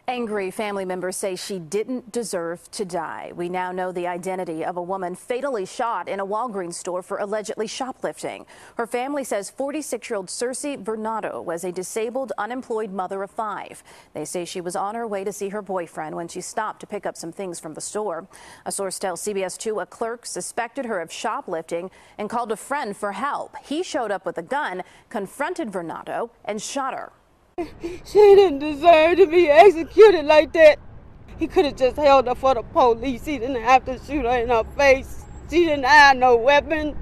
Angry family members say she didn't deserve to die. We now know the identity of a woman fatally shot in a Walgreens store for allegedly shoplifting. Her family says 46-year-old Circe Bernardo was a disabled, unemployed mother of 5. They say she was on her way to see her boyfriend when she stopped to pick up some things from the store. A source tells CBS 2 a clerk suspected her of shoplifting and called a friend for help. He showed up with a gun, confronted Bernardo, and shot her. She didn't deserve to be executed like that. He could have just held her for the police. He didn't have to shoot her in her face. She didn't have no weapon.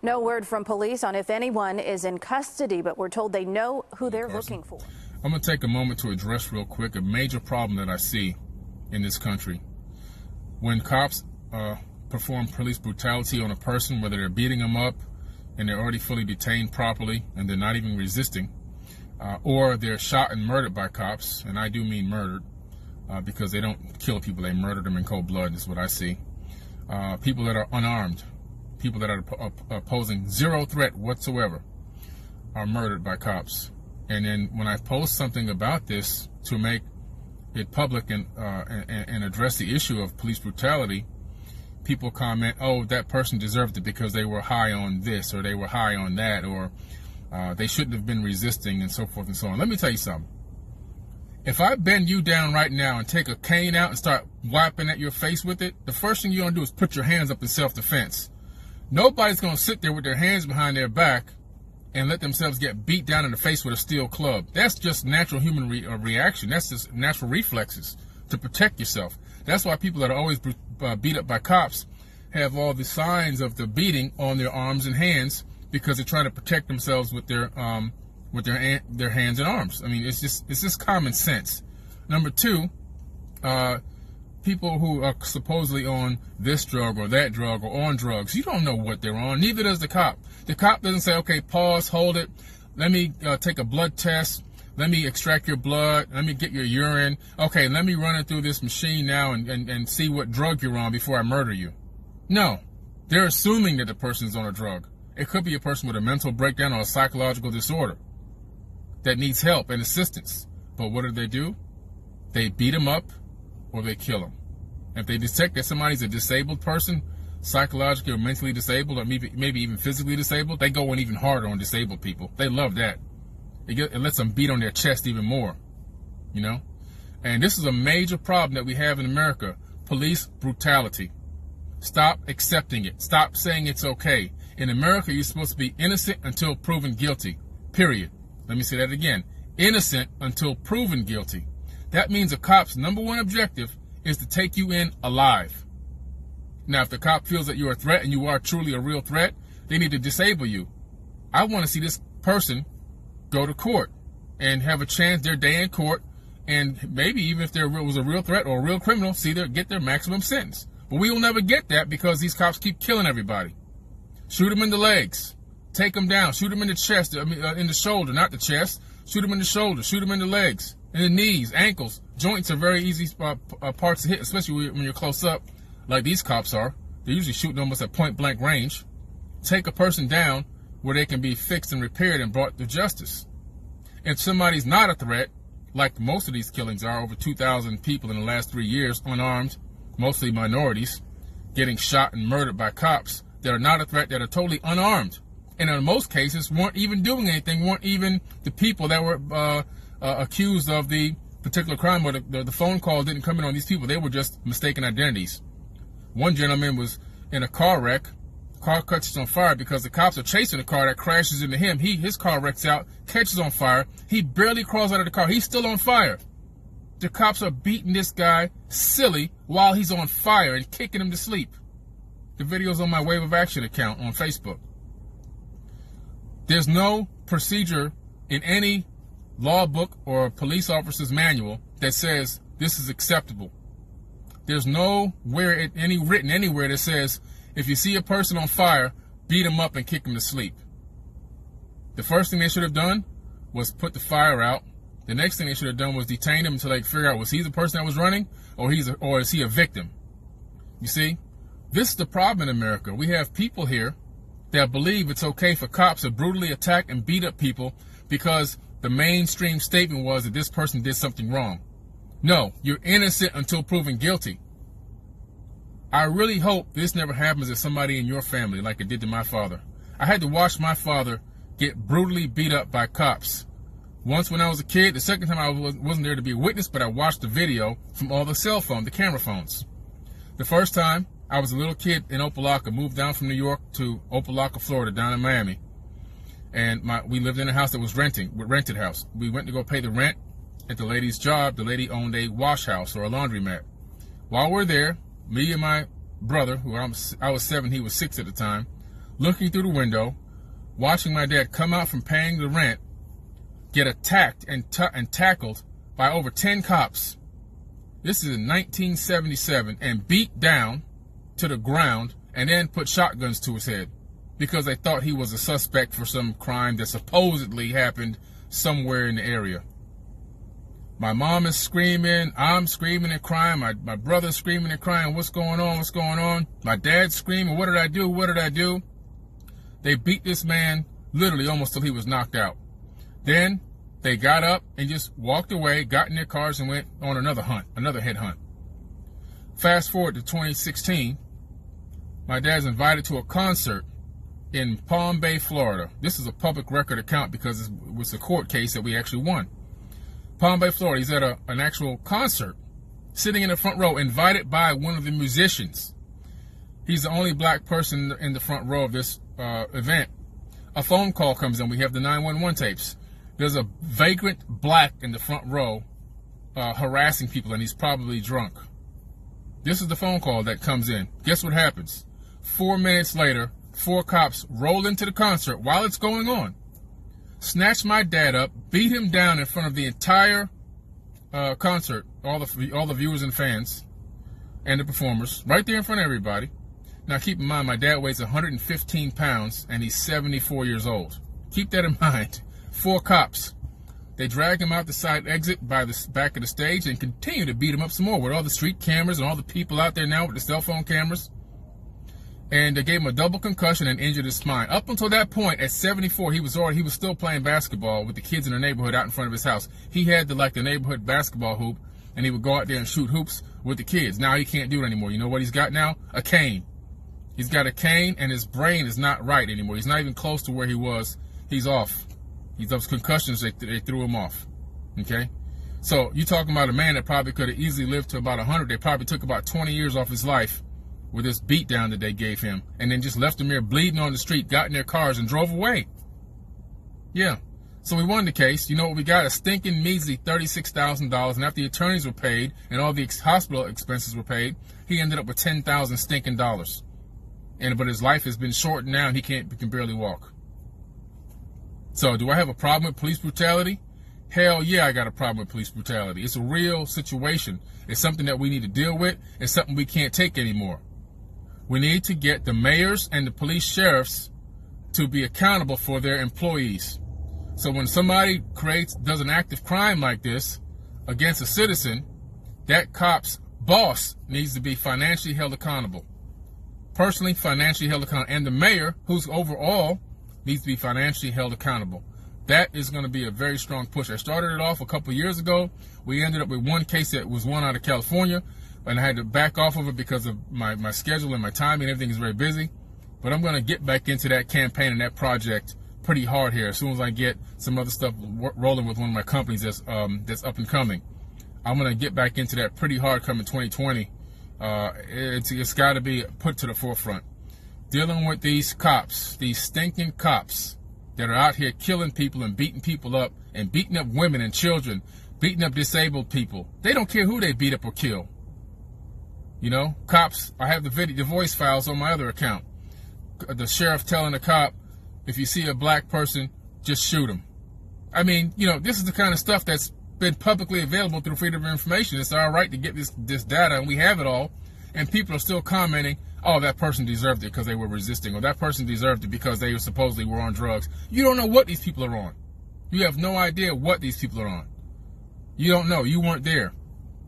No word from police on if anyone is in custody, but we're told they know who they're looking for. I'm going to take a moment to address real quick a major problem that I see in this country. When cops perform police brutality on a person, whether they're beating them up and they're already fully detained properly and they're not even resisting, or they're shot and murdered by cops, and I do mean murdered, because they don't kill people, they murder them in cold blood, is what I see. People that are unarmed, people that are posing zero threat whatsoever, are murdered by cops. And then when I post something about this to make it public and address the issue of police brutality, people comment, oh, that person deserved it because they were high on this, or they were high on that, or they shouldn't have been resisting, and so forth and so on. Let me tell you something. If I bend you down right now and take a cane out and start wiping at your face with it, the first thing you're going to do is put your hands up in self-defense. Nobody's going to sit there with their hands behind their back and let themselves get beat down in the face with a steel club. That's just natural human reaction. That's just natural reflexes to protect yourself. That's why people that are always beat up by cops have all the signs of the beating on their arms and hands, because they're trying to protect themselves with their hands and arms. I mean, it's just common sense. Number two, people who are supposedly on this drug or that drug or on drugs, you don't know what they're on. Neither does the cop. The cop doesn't say, okay, pause, hold it. Let me take a blood test. Let me extract your blood. Let me get your urine. Okay, let me run it through this machine now and see what drug you're on before I murder you. No, they're assuming that the person's on a drug. It could be a person with a mental breakdown or a psychological disorder that needs help and assistance. But what do? They beat them up or they kill them. If they detect that somebody's a disabled person, psychologically or mentally disabled, or maybe even physically disabled, they go in even harder on disabled people. They love that. It lets them beat on their chest even more, you know? And this is a major problem that we have in America, police brutality. Stop accepting it. Stop saying it's okay. In America, you're supposed to be innocent until proven guilty, period. Let me say that again. Innocent until proven guilty. That means a cop's number one objective is to take you in alive. Now, if the cop feels that you're a threat and you are truly a real threat, they need to disable you. I want to see this person go to court and have a chance their day in court, and maybe even if there was a real threat or a real criminal, get their maximum sentence. But we will never get that because these cops keep killing everybody. Shoot them in the legs. Take them down. Shoot them in the chest. I mean, in the shoulder, not the chest. Shoot them in the shoulder. Shoot them in the legs, in the knees, ankles. Joints are very easy parts to hit, especially when you're close up, like these cops are. They're usually shooting almost at point-blank range. Take a person down where they can be fixed and repaired and brought to justice. If somebody's not a threat, like most of these killings are, over 2,000 people in the last 3 years, unarmed, mostly minorities, getting shot and murdered by cops that are not a threat, that are totally unarmed, and in most cases weren't even doing anything, weren't even the people that were accused of the particular crime, or the phone call didn't come in on these people. They were just mistaken identities. One gentleman was in a car wreck. Car catches on fire because the cops are chasing the car that crashes into him. His car wrecks out, catches on fire. He barely crawls out of the car. He's still on fire. The cops are beating this guy silly while he's on fire and kicking him to sleep. The video's on my Wave of Action account on Facebook. There's no procedure in any law book or police officer's manual that says this is acceptable. There's nowhere written anywhere that says if you see a person on fire, beat him up and kick him to sleep. The first thing they should have done was put the fire out. The next thing they should have done was detain him until they figure out, was he the person that was running, or is he a victim? You see? This is the problem in America. We have people here that believe it's okay for cops to brutally attack and beat up people because the mainstream statement was that this person did something wrong. No, you're innocent until proven guilty. I really hope this never happens to somebody in your family like it did to my father. I had to watch my father get brutally beat up by cops. Once when I was a kid, the second time I wasn't there to be a witness, but I watched the video from all the camera phones. The first time, I was a little kid in Opelika, moved down from New York to Opelika, Florida, down in Miami. And we lived in a house that was rented house. We went to go pay the rent at the lady's job. The lady owned a wash house or a laundromat. While we're there, me and my brother, who I was 7, he was 6 at the time, looking through the window, watching my dad come out from paying the rent, get attacked and tackled by over 10 cops. This is in 1977, and beat down to the ground and then put shotguns to his head because they thought he was a suspect for some crime that supposedly happened somewhere in the area. My mom is screaming, I'm screaming and crying, my brother's screaming and crying, what's going on, what's going on? My dad's screaming, what did I do, what did I do? They beat this man literally almost till he was knocked out. Then they got up and just walked away, got in their cars and went on another head hunt. Fast forward to 2016, my dad's invited to a concert in Palm Bay, Florida. This is a public record account because it was a court case that we actually won. Palm Bay, Florida. He's at an actual concert, sitting in the front row, invited by one of the musicians. He's the only black person in the front row of this event. A phone call comes in. We have the 911 tapes. There's a vagrant black in the front row harassing people, and he's probably drunk. This is the phone call that comes in. Guess what happens? 4 minutes later, 4 cops roll into the concert while it's going on, snatch my dad up, beat him down in front of the entire concert, all the viewers and fans and the performers, right there in front of everybody. Now, keep in mind, my dad weighs 115 pounds, and he's 74 years old. Keep that in mind. 4 cops. They drag him out the side exit by the back of the stage and continue to beat him up some more with all the street cameras and all the people out there now with the cell phone cameras. And they gave him a double concussion and injured his spine. Up until that point, at 74, he was still playing basketball with the kids in the neighborhood out in front of his house. He had the neighborhood basketball hoop, and he would go out there and shoot hoops with the kids. Now he can't do it anymore. You know what he's got now? A cane. He's got a cane, and his brain is not right anymore. He's not even close to where he was. He's off. Those concussions, they threw him off. Okay? So you're talking about a man that probably could have easily lived to about 100. They probably took about 20 years off his life with this beat down that they gave him, and then just left him there bleeding on the street, got in their cars, and drove away. Yeah. So we won the case. You know what we got? A stinking measly $36,000, and after the attorneys were paid and all the hospital expenses were paid, he ended up with $10,000 stinking dollars. But his life has been shortened now, and he can barely walk. So do I have a problem with police brutality? Hell yeah, I got a problem with police brutality. It's a real situation. It's something that we need to deal with. It's something we can't take anymore. We need to get the mayors and the police sheriffs to be accountable for their employees. So when somebody does an act of crime like this against a citizen, that cop's boss needs to be financially held accountable. Personally, financially held accountable. And the mayor, who's overall, needs to be financially held accountable. That is going to be a very strong push. I started it off a couple years ago. We ended up with one case that was won out of California, and I had to back off of it because of my schedule and my timing. Everything is very busy. But I'm going to get back into that campaign and that project pretty hard here as soon as I get some other stuff rolling with one of my companies that's up and coming. I'm going to get back into that pretty hard coming 2020. It's got to be put to the forefront. Dealing with these cops, these stinking cops that are out here killing people and beating people up and beating up women and children, beating up disabled people. They don't care who they beat up or kill. You know, cops, I have the voice files on my other account. The sheriff telling the cop, if you see a black person, just shoot him. I mean, you know, this is the kind of stuff that's been publicly available through Freedom of Information. It's our right to get this data, and we have it all. And people are still commenting, oh, that person deserved it because they were resisting, or that person deserved it because they supposedly were on drugs. You don't know what these people are on. You have no idea what these people are on. You don't know. You weren't there.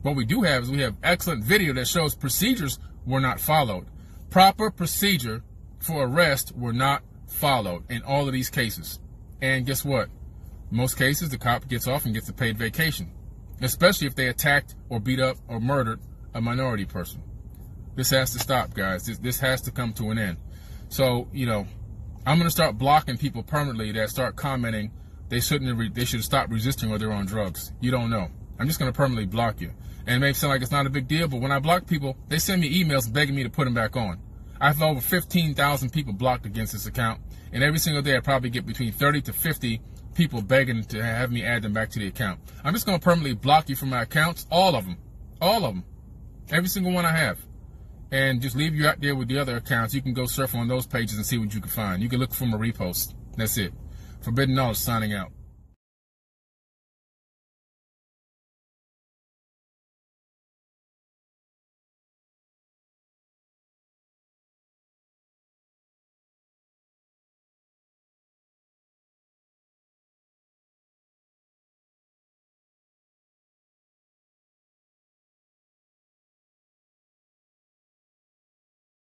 What we do have is we have excellent video that shows procedures were not followed. Proper procedure for arrest were not followed in all of these cases. And guess what? In most cases, the cop gets off and gets a paid vacation. especially if they attacked or beat up or murdered a minority person. This has to stop, guys. This has to come to an end. So, you know, I'm going to start blocking people permanently that start commenting they should stop resisting or they're on drugs. You don't know. I'm just going to permanently block you. And it may sound like it's not a big deal, but when I block people, they send me emails begging me to put them back on. I have over 15,000 people blocked against this account, and every single day I probably get between 30 to 50 people begging to have me add them back to the account. I'm just going to permanently block you from my accounts, all of them, every single one I have, and just leave you out there with the other accounts. You can go surf on those pages and see what you can find. You can look for my reposts. That's it. Forbidden Knowledge signing out.